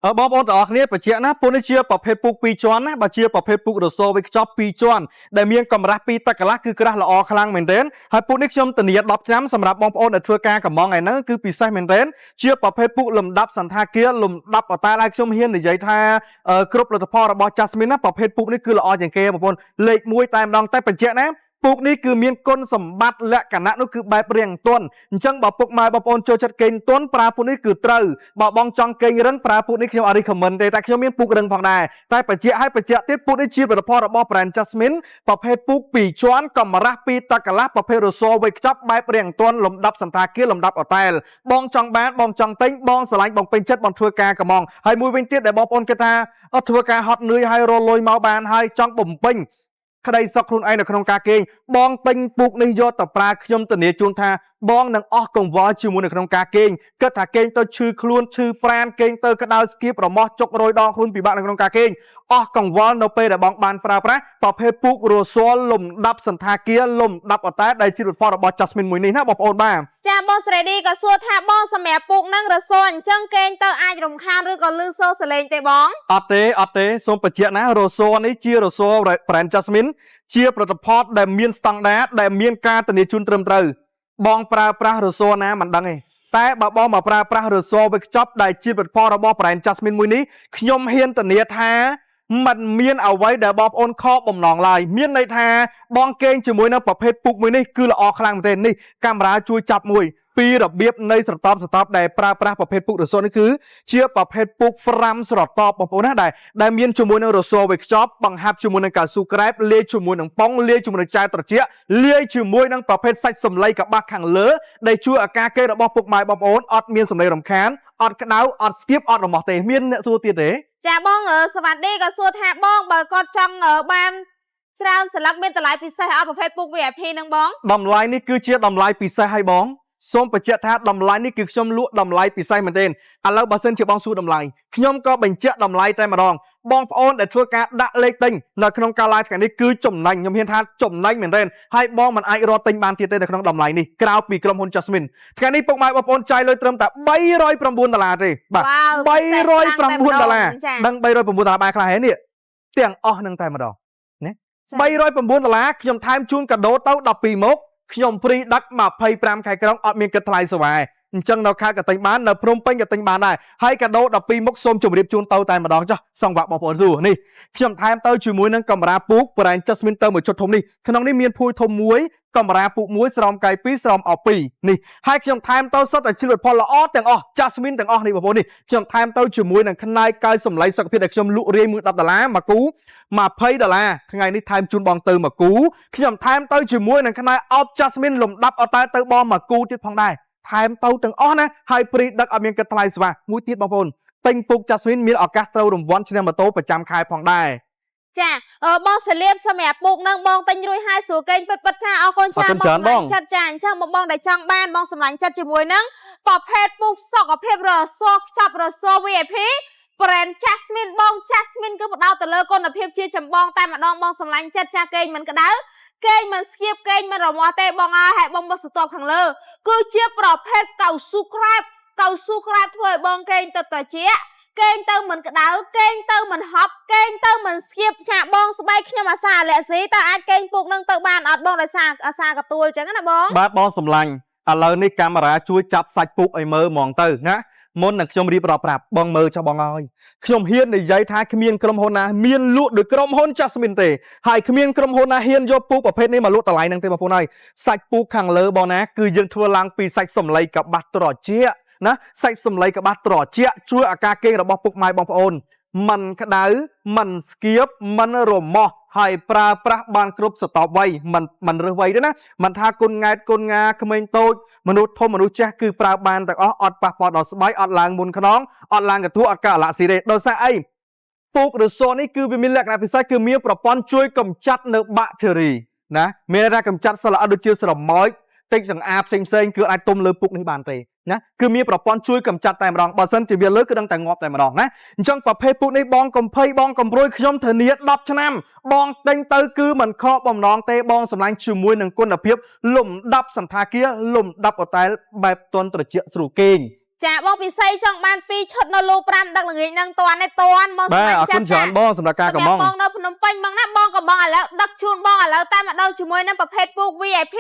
បងប្អូនទាំងអស់គ្នាបញ្ជាក់ណាពូនេះជាប្រភេទពូក2ជាន់ណាបើជាប្រភេទពូករសោវេខ្ចប់2ជាន់ដែលមានកម្រាស់2ទឹកកន្លះគឺក្រាស់ល្អខ្លាំងមែនទែនហើយពូនេះខ្ញុំធានា10ឆ្នាំសម្រាប់បងប្អូនដែលធ្វើការកំងឯហ្នឹងគឺពិសេសមែនទែនជាប្រភេទពូកលំដាប់សន្តាគារលំដាប់អតាលហើយខ្ញុំហ៊ាននិយាយថាគ្រប់លទ្ធផលរបស់ Jasmine ណាប្រភេទពូកនេះគឺល្អជាងគេបងប្អូនលេខ1តែម្ដងតែបញ្ជាក់ណាពូកនេះគឺមានគុណសម្បត្តិលក្ខណៈនោះគឺបែបរៀងទន់អញ្ចឹងបើពុកម៉ែបងប្អូនចូលចិត្តគេងទន់ប្រើពូកនេះគឺត្រូវបើបងចង់គេងរឹងប្រើពូកនេះខ្ញុំអត់ recommend ទេតែខ្ញុំមានពូករឹងផងដែរតែបញ្ជាក់ទៀតពូកនេះជាផលិតផលរបស់ brand Jasmine ប្រភេទពូក2ជាន់កម្រាស់2តកន្លះប្រភេទរសោវេខ្ចប់បែបរៀងទន់លំដាប់សន្តាគារលំដាប់អតែលបងចង់បានបងចង់ទិញបងស្រឡាញ់បងពេញចិត្តបងធ្វើការកំងហើយមួយវិញទៀតដែលបងប្អូនគិតថាអត់ធ្វើការហត់នឿយហើយរលុយមកបានហើយចង់បំពេញក្តីសុខខ្លួនឯងនៅក្នុងការគេងបងទិញពូកនេះយកទៅប្រើខ្ញុំធានាជូនថាបងនឹងអស់កង្វល់ជាមួយនៅក្នុងការគេងគិតថាគេងទៅឈឺខ្លួនឈឺប្រាណគេងទៅក្តៅស្គៀបរមាស់ចុករយដងខ្លួនពិបាកនៅក្នុងការគេងអស់កង្វល់នៅពេលដែលបងបានប្រើប្រាស់ប្រភេទពូករស័លលំដាប់សន្តាគារលំដាប់អតែដែលជាផលិតផលរបស់ Jasmine មួយនេះណាបងប្អូនបាទចាបងស្រីឌីក៏សួរថាបងសម្រាប់ពូកនឹងរស័លអញ្ចឹងគេងទៅអាចរំខានឬក៏លឺសូរសលេងទេបងអត់ទេសូមបញ្ជាក់ណារស័លនេះជារស័ល brand Jasmine ជាផលិតផលដែលមានស្តង់ដារដែលមានការធានាជូនត្រឹមត្រូវបងប្រើប្រាស់រស័លណាមិនដឹងទេតែបើបងមកប្រើប្រាស់រស័លវេខ្ចប់ដែលជាផលិតផលរបស់ brand Jasmine មួយនេះខ្ញុំហ៊ានធានាថាมันមានអ្វីដែលបងប្អូនខកបំណងឡើយមានន័យថាបងគេងជាមួយនឹងប្រភេទពូកមួយនេះគឺល្អខ្លាំងមែនទេនេះកាមេរ៉ាជួយចាប់មួយពីរបៀបនៃស្រទាប់ដែលប្រើប្រាស់ប្រភេទពូករស័លនេះគឺជាប្រភេទពូក5ស្រទាប់បងប្អូនណាដែលមានជាមួយនឹងរស័លវេខ្ចប់បង្ហាប់ជាមួយនឹងកៅស៊ូក្រែបលាយជាមួយនឹងប៉ុងលាយជាមួយនឹងចាវត្រជាក់លាយជាមួយនឹងប្រភេទសាច់សម្លៃកបាស់ខាងលើដែលជួយឲ្យការគេងរបស់ពុកម៉ែបងប្អូនអត់មានសម្លេងរំខានអត់ក្តៅអត់ស្គៀបអត់រមាស់ទេមានអ្នកសួរទៀតទេចាបងសវណ្ណឌីក៏សួរថាបងបើគាត់ចង់បានច្រើនស្លឹកមានតម្លៃពិសេសអត់ប្រភេទពូក VIP នឹងបងតម្លៃនេះគឺជាតម្លៃពិសេសឲ្យបងសូមបញ្ជាក់ថាតម្លៃនេះគឺខ្ញុំលក់តម្លៃពិសេសមែនទែនឥឡូវបើសិនជាបងសួរតម្លៃខ្ញុំក៏បញ្ជាក់តម្លៃតែម្ដងបងប្អូនដែលធ្វើការដាក់លេខទិញនៅក្នុងការ live ថ្ងៃនេះគឺចំណេញខ្ញុំហ៊ានថាចំណេញមែនទែនហើយបងមិនអាចរកទិញបានទៀតទេនៅក្នុងតម្លៃនេះក្រៅពីក្រុមហ៊ុន Jasmine ថ្ងៃនេះពុកម៉ែបងប្អូនចាយលុយត្រឹមតែ$309ទេបាទ$309ដឹង$309បែរខ្លះហេនេះទាំងអស់នឹងតែម្ដងណា$309ខ្ញុំថែមជូនកាដូទៅ12មុខខ្ញុំព្រីដឹក25ខែក្រុងអត់មានគិតថ្លៃសេវាអញ្ចឹងនៅខេត្តក៏ទិញបាននៅភ្នំពេញក៏ទិញបានដែរហើយកាដូ12មុខសូមជម្រាបជូនទៅតែម្ដងចុះសង្វាក់បងប្អូនសួរនេះខ្ញុំថែមទៅជាមួយនឹងកាមេរ៉ាពូក brand Jasmine ទៅមួយជុតធំនេះក្នុងនេះមានភួយធំមួយកាមេរ៉ាពូកមួយស្រោមកាយ2ស្រោមអោ2នេះហើយខ្ញុំថែមទៅសុទ្ធតែជាផលិតផលល្អទាំងអស់ Jasmine ទាំងអស់នេះបងប្អូននេះខ្ញុំថែមទៅជាមួយនឹងខ្នាយកាយសម្លៃសុខភាពដែលខ្ញុំលក់រាយមួយ$10មួយគូ$20ថ្ងៃនេះថែមជូនបងទៅមួយគូខ្ញុំថែមទៅជាមួយនឹងខ្នាយអោប Jasmine លំដាប់អត់តែទៅបងមួយគូទៀតផងដែរថែមទៅទាំងអស់ណាហើយព្រីដឹកអត់មានគិតថ្លៃស្វាមួយទៀតបងប្អូនទិញពូក Jasmine មានឱកាសត្រូវរង្វាន់ឈ្នះម៉ូតូប្រចាំខែផងដែរចាបងសលៀបសម្រាប់ពូកនឹងបងទិញរួចហើយស្រួលកេងពិតចាអរគុណច្រើនបងចិត្តចាអញ្ចឹងបងដែលចង់បានបងសម្លាញ់ចិត្តជាមួយនឹងប្រភេទពូកសុខភាពរស័លខ្ចប់រស័ល VIP brand Jasmine បង Jasmine គឺបដោតទៅលើគុណភាពជាចម្បងតែម្ដងបងសម្លាញ់ចិត្តចាកេងមិនក្តៅគេងមិនស្គៀបគេងមិនរមាស់ទេបងអើយហើយបងមកស្ទាប់ខាងលើគឺជាប្រភេទកៅស៊ូក្រែបធ្វើឲ្យបងគេងទៅត្រជាក់គេងទៅមិនក្តៅគេងទៅមិនហប់គេងទៅមិនស្គៀបចាបងស្បែកខ្ញុំអាសាអាឡែស៊ីតើអាចគេងពូកនឹងទៅបានអត់បងដោយសារអាសាកទួលអញ្ចឹងណាបងបាទបងសម្លាញ់ឥឡូវនេះកាមេរ៉ាជួយចាប់សាច់ពូកឲ្យមើលហ្មងទៅណាមុននឹងខ្ញុំរៀបរាប់ប្រាប់បងមើលចុះបងអើយខ្ញុំហ៊ាននិយាយថាគ្មានក្រុមហ៊ុនណាមានលក់ដោយក្រុមហ៊ុន Jasmine ទេហើយគ្មានក្រុមហ៊ុនណាហ៊ានយកពូកប្រភេទនេះមកលក់តម្លៃហ្នឹងទេបងប្អូនហើយសាច់ពូកខាងលើបងណាគឺយើងធ្វើឡើងពីសាច់សម្លៃកបាស់ត្រជាក់ណាសាច់សម្លៃកបាស់ត្រជាក់ជួយឲ្យការគេងរបស់ពុកម៉ែបងប្អូនមិនក្តៅមិនស្គៀបមិនរមាស់ហើយប្រើប្រាស់បានគ្រប់ស្រទាប់វ័យមិនរើសវ័យទេណាមិនថាគុណង៉ែតគុណងាក្មេងតូចមនុស្សធំមនុស្សចាស់គឺប្រើបានទាំងអស់អត់ប៉ះពាល់ដល់ស្បែកអត់ឡើងមុនខ្នងអត់ឡើងកន្ទួអត់កើតអាឡាក់ស៊ីទេដោយសារអីពូករស័លនេះគឺវាមានលក្ខណៈពិសេសគឺមានប្រព័ន្ធជួយកម្ចាត់នៅបាក់តេរីណាមានថាកម្ចាត់សត្វល្អិតដូចជាស្រមោចតិចសង្អាផ្សេងគឺអាចទុំលើពុកនេះបានទេណាគឺមានប្រព័ន្ធជួយកម្ចាត់តែម្ដងបើសិនជាវាលើគឺដឹងតែងាប់តែម្ដងណាអញ្ចឹងប្រភេទពូកនេះបងកំភៃបងកំប្រួយខ្ញុំធានា10ឆ្នាំបងទិញទៅគឺមិនខកបំណងទេបងសម្លាញ់ជាមួយនឹងគុណភាពលំដាប់សន្តាគារលំដាប់អតែលបែបទន់ត្រជាក់ស្រួលគេង ចាបងពិសីចង់បាន2ឈុតនៅលូ5ដឹកល្ងាចនឹងតាន់ឯតាន់បងសម្រាប់ចាត់ចាបងសម្រាប់ការកំងបងនៅភ្នំពេញបងណាបងក៏បងឥឡូវដឹកជូនបងឥឡូវតែម្ដងជាមួយនឹងប្រភេទពូក VIP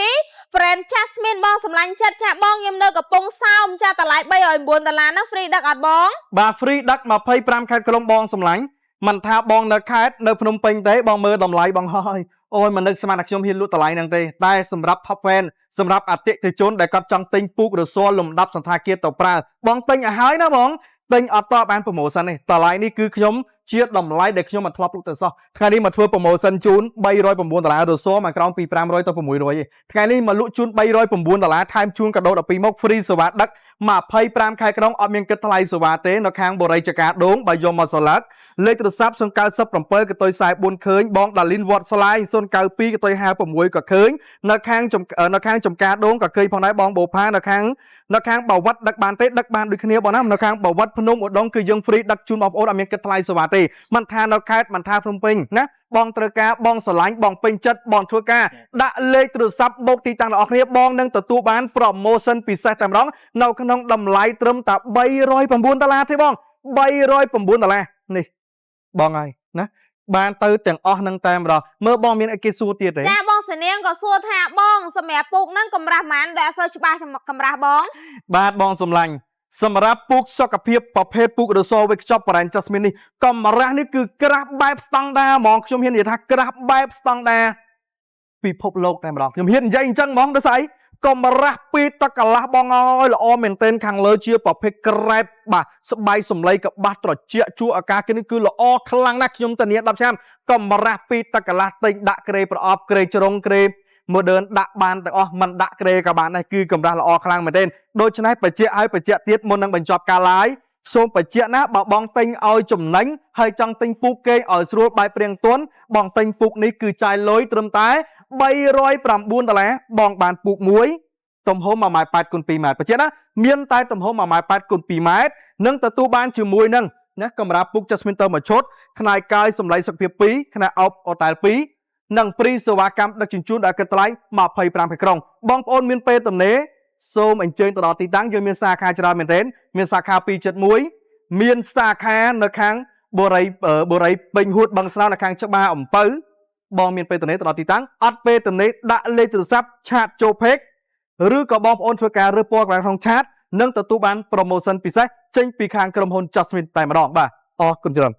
brand Jasmine បងសម្លាញ់ចិត្តចាបងខ្ញុំនៅកំពង់សោមចាតម្លៃ$309ហ្នឹង free ដឹកអត់បងបាទ free ដឹក25ខេត្តក្រុងបងសម្លាញ់មិនថាបងនៅខេត្តនៅភ្នំពេញទេបងមើលតម្លៃបងហើយអូយមិននឹកស្មានថាខ្ញុំហ៊ានលក់តម្លៃហ្នឹងទេតែសម្រាប់ top fan សម្រាប់អតិថិជនដែលគាត់ចង់ទិញពូករស័លលំដាប់សន្តាគារទៅប្រើបងទិញឲ្យហើយណាបងទិញអត់តបាន promotion ទេតម្លៃនេះគឺខ្ញុំជាតម្លៃដែលខ្ញុំមិនធ្លាប់លក់ទៅសោះថ្ងៃនេះមកធ្វើ promotion ជូន$309រស័លមកក្រោមពី500ទៅ600ទេថ្ងៃនេះមកលក់ជូន$309ថែមជូនកាដូ12មក free សេវាដឹក25ខែក្រុងអត់មានគិតថ្លៃសេវាទេនៅខាងបរិយាចការដូងបើយកមកស្លាកលេខទូរស័ព្ទ097កតុយ44ឃើញបងដាលីនវត្តស្លាយ092កតុយ56ក៏ឃើញនៅខាងចំការដូងក៏ឃើញផងដែរបងបូផានៅខាងបាវត្តដឹកបានទេដឹកបានដូចគ្នាបងណានៅខាងបាវត្តភ្នំឧដុង្គគឺយើង free ដឹកជូនបងប្អូនអត់មានគិតថ្លៃសេវាទេមិនថានៅខេត្តមិនថាភ្នំពេញណាបងត្រូវការបងស្រឡាញ់បងពេញចិត្តបងធ្វើការដាក់លេខទូរស័ព្ទបូកទីតាំងរបស់គ្នាបងនឹងទទួលបាន promotion ពិសេសតែម្ដងនៅក្នុងតម្លៃត្រឹមតែ$309ទេបង$309នេះបងហើយណាបានទៅទាំងអស់នឹងតែម្ដងមើលបងមានអីគេសួរទៀតទេចាបងសនាងក៏សួរថាបងសម្រាប់ពូកហ្នឹងកម្រាស់ប៉ុន្មានដែលអត់សូវច្បាស់កម្រាស់បងបាទបងសម្លាញ់សម្រាប់ពូកសុខភាពប្រភេទពូករស័លវេកខ្ចប់brand Jasmine នេះកម្រាស់នេះគឺក្រាស់បែបស្តង់ដាហ្មងខ្ញុំហ៊ាននិយាយថាក្រាស់បែបស្តង់ដាពិភពលោកតែម្ដងខ្ញុំហ៊ាននិយាយអញ្ចឹងហ្មងដូចស្អីកម្រាស់ពីតកន្លះបងអើយល្អមែនទែនខាងលើជាប្រភេទក្រែបបាទស្បៃសំឡីកបាស់ត្រជាក់ជួអាការគេនេះគឺល្អខ្លាំងណាស់ខ្ញុំតានា10ឆ្នាំកម្រាស់ពីតកន្លះទិញដាក់ក្រេប្រអប់ក្រេជ្រុងក្រេmodern ដាក់បានទាំងអស់មិនដាក់ក្រេក៏បានដែរគឺកម្រាស់ល្អខ្លាំងមែនទែនដូច្នេះបញ្ជាក់ឲ្យបញ្ជាក់ទៀតមុននឹងបញ្ចប់ការ live សូមបញ្ជាក់ណាបើបងទិញឲ្យចំណេញហើយចង់ទិញពូកគេឲ្យស្រួលបាយព្រៀងទុនបងទិញពូកនេះគឺចាយលុយត្រឹមតែ$309បងបានពូកមួយទំហំ 1.8 x 2 ម៉ែត្របញ្ជាក់ណាមានតែទំហំ 1.8 x 2 ម៉ែត្រនឹងទទួលបានជាមួយនឹងណាកម្រាស់ពូក Jasmine ទៅមួយឈុតខ្នាតកាយសម្លេងសុខភាព2ខ្នាតអោបអូតែល2និងព្រីសេវាកម្មដឹកជញ្ជូនដែលគិតថ្លៃ25ខែក្រុងបងប្អូនមានពេលទំនេរសូមអញ្ជើញទៅដល់ទីតាំងយើងមានសាខាច្រើនមែនទែនមានសាខា271មានសាខានៅខាងបូរីពេញហួតបឹងស្នោនៅខាងច្បារអំពៅបងមានពេលទំនេរទៅដល់ទីតាំងអត់ពេលទំនេរដាក់លេខទូរស័ព្ទឆាតចូល page ឬក៏បងប្អូនធ្វើការរើសពណ៌ក្នុងឆាតនឹងទទួលបាន promotion ពិសេសចេញពីខាងក្រុមហ៊ុន Jasmine តែម្ដងបាទអរគុណច្រើន